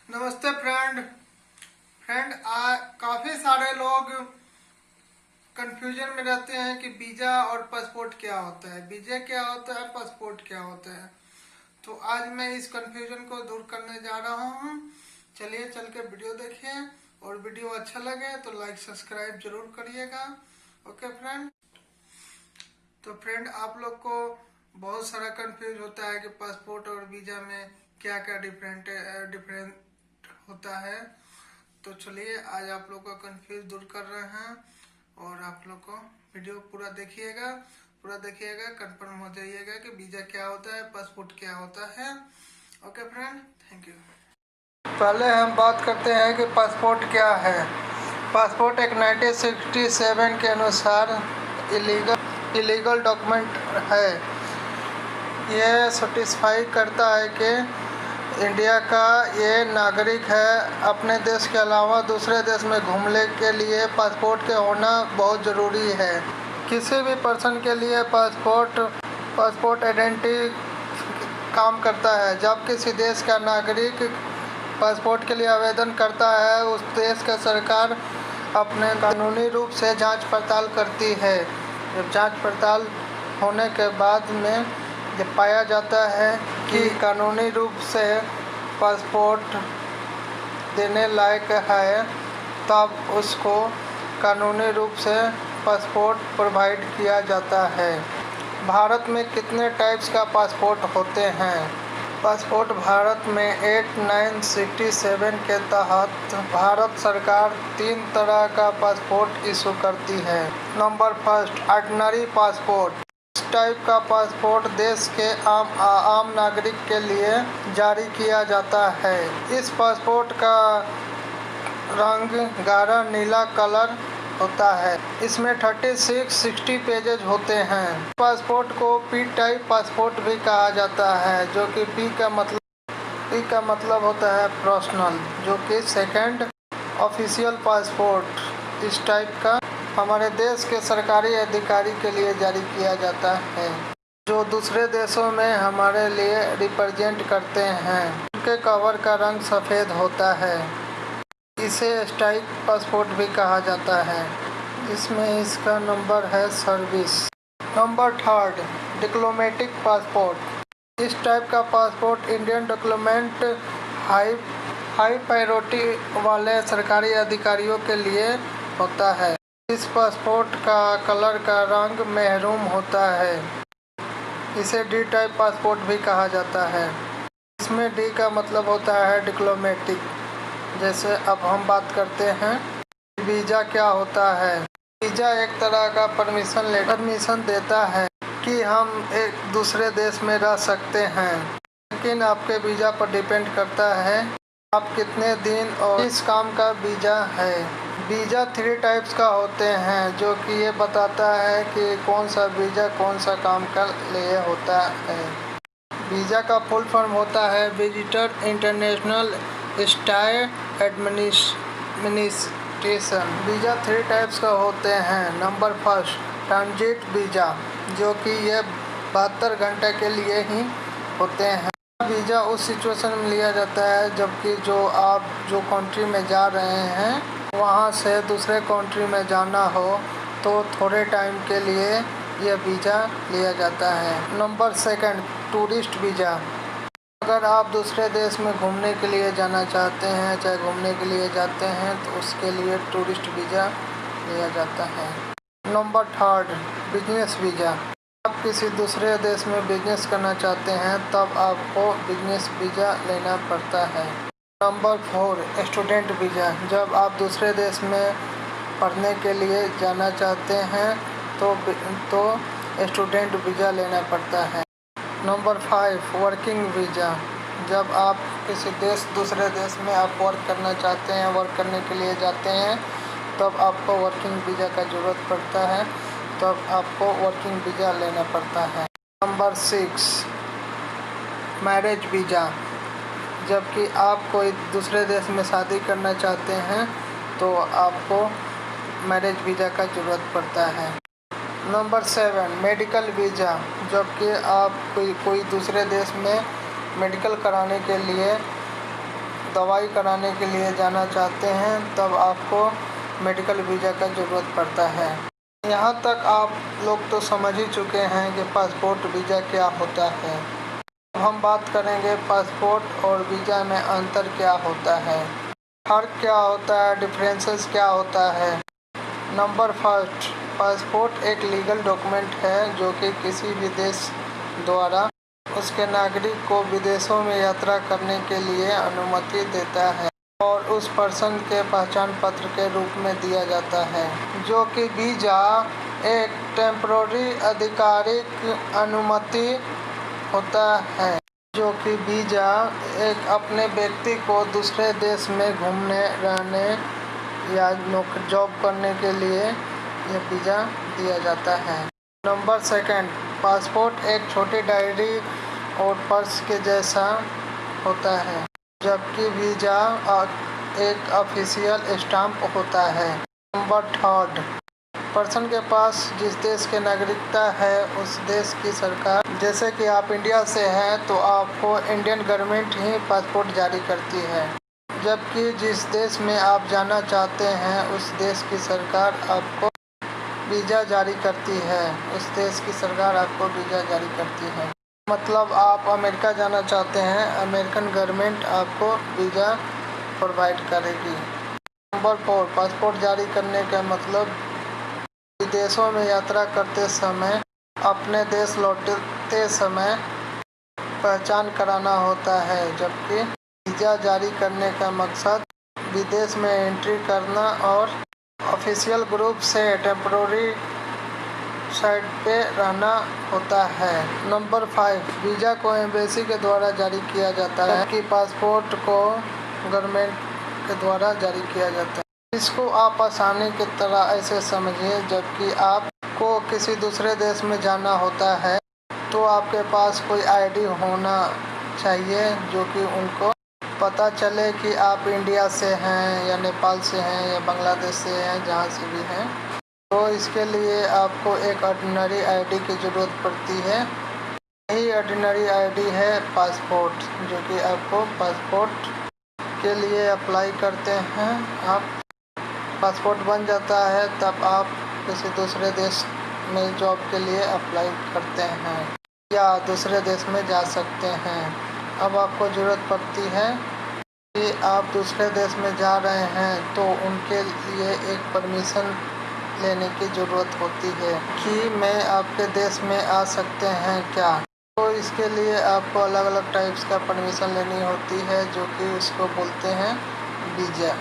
नमस्ते फ्रेंड। काफ़ी सारे लोग कंफ्यूजन में रहते हैं कि वीज़ा और पासपोर्ट क्या होता है, वीज़ा क्या होता है, पासपोर्ट क्या होता है। तो आज मैं इस कंफ्यूजन को दूर करने जा रहा हूँ। चलिए चल के वीडियो देखिए, और वीडियो अच्छा लगे तो लाइक सब्सक्राइब जरूर करिएगा। Okay friend. तो फ्रेंड, आप लोग को बहुत सारा कंफ्यूज होता है कि पासपोर्ट और वीज़ा में क्या क्या डिफरेंट होता है। तो चलिए आज आप लोग का कंफ्यूज दूर कर रहे हैं, और आप लोग को वीडियो पूरा देखिएगा, कंफर्म हो जाइएगा कि वीज़ा क्या होता है, पासपोर्ट क्या होता है। Okay friend, thank you. पहले हम बात करते हैं कि पासपोर्ट क्या है। पासपोर्ट एक 1967 के अनुसार इलीगल डॉक्यूमेंट है। यह सेटिस्फाई करता है कि इंडिया का ये नागरिक है। अपने देश के अलावा दूसरे देश में घूमने के लिए पासपोर्ट के होना बहुत ज़रूरी है। किसी भी पर्सन के लिए पासपोर्ट आइडेंटिटी काम करता है। जब किसी देश का नागरिक पासपोर्ट के लिए आवेदन करता है, उस देश का सरकार अपने कानूनी रूप से जांच पड़ताल करती है। जब जांच पड़ताल होने के बाद में जब पाया जाता है कि कानूनी रूप से पासपोर्ट देने लायक है, तब उसको कानूनी रूप से पासपोर्ट प्रोवाइड किया जाता है। भारत में कितने टाइप्स का पासपोर्ट होते हैं? पासपोर्ट भारत में एक्ट 1967 के तहत भारत सरकार 3 तरह का पासपोर्ट इशू करती है। Number first, ordinary passport. इस टाइप का पासपोर्ट देश के आम नागरिक के लिए जारी किया जाता है। इस पासपोर्ट का रंग गाढ़ा नीला कलर होता है। इसमें 60 पेजेज होते हैं। पासपोर्ट को पी टाइप पासपोर्ट भी कहा जाता है, जो कि पी का मतलब होता है पर्सनल, जो कि सेकंड ऑफिशियल पासपोर्ट इस टाइप का हमारे देश के सरकारी अधिकारी के लिए जारी किया जाता है, जो दूसरे देशों में हमारे लिए रिप्रेजेंट करते हैं। उनके कवर का रंग सफ़ेद होता है। इसे स्टाइक पासपोर्ट भी कहा जाता है। इसमें इसका नंबर है service. Number third, diplomatic passport. इस टाइप का passport Indian document high priority वाले सरकारी अधिकारियों के लिए होता है। इस पासपोर्ट का कलर का रंग मेहरून होता है। इसे डी टाइप पासपोर्ट भी कहा जाता है। इसमें डी का मतलब होता है डिप्लोमेटिक। जैसे अब हम बात करते हैं वीज़ा क्या होता है। वीज़ा एक तरह का परमिशन देता है कि हम एक दूसरे देश में रह सकते हैं, लेकिन आपके वीज़ा पर डिपेंड करता है आप कितने दिन और किस काम का वीज़ा है। वीज़ा 3 टाइप्स का होते हैं, जो कि ये बताता है कि कौन सा वीज़ा कौन सा काम के लिए होता है। वीज़ा का फुल फॉर्म होता है visitor international stay administration. Visa 3 types का होते हैं। नंबर फर्स्ट, ट्रांजिट वीज़ा, जो कि ये 72 घंटे के लिए ही होते हैं। वीज़ा उस सिचुएशन में लिया जाता है जबकि आप जो कंट्री में जा रहे हैं वहाँ से दूसरे कंट्री में जाना हो, तो थोड़े टाइम के लिए यह वीज़ा लिया जाता है। Number second, tourist visa. अगर आप दूसरे देश में घूमने के लिए जाना चाहते हैं, चाहे घूमने के लिए जाते हैं, तो उसके लिए टूरिस्ट वीज़ा लिया जाता है। Number third, business visa. आप किसी दूसरे देश में बिजनेस करना चाहते हैं, तब आपको बिजनेस वीज़ा लेना पड़ता है। Number 4, student visa. जब आप दूसरे देश में पढ़ने के लिए जाना चाहते हैं तो स्टूडेंट वीज़ा लेना पड़ता है। Number 5, working visa. जब आप किसी दूसरे देश में आप वर्क करना चाहते हैं, वर्क करने के लिए जाते हैं, तब आपको वर्किंग वीज़ा का ज़रूरत पड़ता है, तब आपको वर्किंग वीज़ा लेना पड़ता है। Number 6, marriage visa. जबकि आप कोई दूसरे देश में शादी करना चाहते हैं, तो आपको मैरिज वीज़ा का ज़रूरत पड़ता है। Number 7, medical visa. जबकि आप कोई दूसरे देश में मेडिकल कराने के लिए दवाई कराने के लिए जाना चाहते हैं तब आपको मेडिकल वीज़ा का ज़रूरत पड़ता है। यहाँ तक आप लोग तो समझ ही चुके हैं कि पासपोर्ट वीज़ा क्या होता है। अब हम बात करेंगे पासपोर्ट और वीज़ा में अंतर क्या होता है, फर्क क्या होता है, डिफरेंसेस क्या होता है। नंबर फर्स्ट, पासपोर्ट एक लीगल डॉक्यूमेंट है जो कि किसी भी देश द्वारा उसके नागरिक को विदेशों में यात्रा करने के लिए अनुमति देता है और उस पर्सन के पहचान पत्र के रूप में दिया जाता है। जो कि वीज़ा एक टेम्पररी आधिकारिक अनुमति होता है, जो कि वीज़ा एक अपने व्यक्ति को दूसरे देश में घूमने, रहने या जॉब करने के लिए यह वीज़ा दिया जाता है। नंबर सेकंड, पासपोर्ट एक छोटी डायरी और पर्स के जैसा होता है, जबकि वीज़ा एक ऑफिशियल स्टाम्प होता है। नंबर थर्ड, पर्सन के पास जिस देश की नागरिकता है उस देश की सरकार, जैसे कि आप इंडिया से हैं तो आपको इंडियन गवर्नमेंट ही पासपोर्ट जारी करती है, जबकि जिस देश में आप जाना चाहते हैं उस देश की सरकार आपको वीज़ा जारी करती है। उस देश की सरकार आपको वीज़ा जारी करती है। मतलब आप अमेरिका जाना चाहते हैं, अमेरिकन गवर्नमेंट आपको वीज़ा प्रोवाइड करेगी। नंबर 4, पासपोर्ट जारी करने का मतलब विदेशों में यात्रा करते समय, अपने देश लौटते समय पहचान कराना होता है, जबकि वीज़ा जारी करने का मकसद विदेश में एंट्री करना और ऑफिशियल ग्रुप से टेम्पररी साइट पे रहना होता है। नंबर 5, वीज़ा को एम्बेसी के द्वारा जारी किया जाता है, जबकि पासपोर्ट को गवर्नमेंट के द्वारा जारी किया जाता है। इसको आप आसानी की तरह ऐसे समझिए, जबकि आपको किसी दूसरे देश में जाना होता है तो आपके पास कोई आईडी होना चाहिए जो कि उनको पता चले कि आप इंडिया से हैं या नेपाल से हैं या बांग्लादेश से हैं, जहाँ से भी हैं। तो इसके लिए आपको एक ऑर्डिनरी आईडी की ज़रूरत पड़ती है। यही ऑर्डिनरी आईडी है पासपोर्ट, जो कि आपको पासपोर्ट के लिए अप्लाई करते हैं। आप पासपोर्ट बन जाता है तब आप किसी दूसरे देश में जॉब के लिए अप्लाई करते हैं या दूसरे देश में जा सकते हैं। अब आपको ज़रूरत पड़ती है कि आप दूसरे देश में जा रहे हैं तो उनके लिए एक परमिशन लेने की ज़रूरत होती है कि मैं आपके देश में आ सकते हैं क्या। तो इसके लिए आपको अलग अलग टाइप्स का परमिशन लेनी होती है, जो कि उसको बोलते हैं वीज़ा।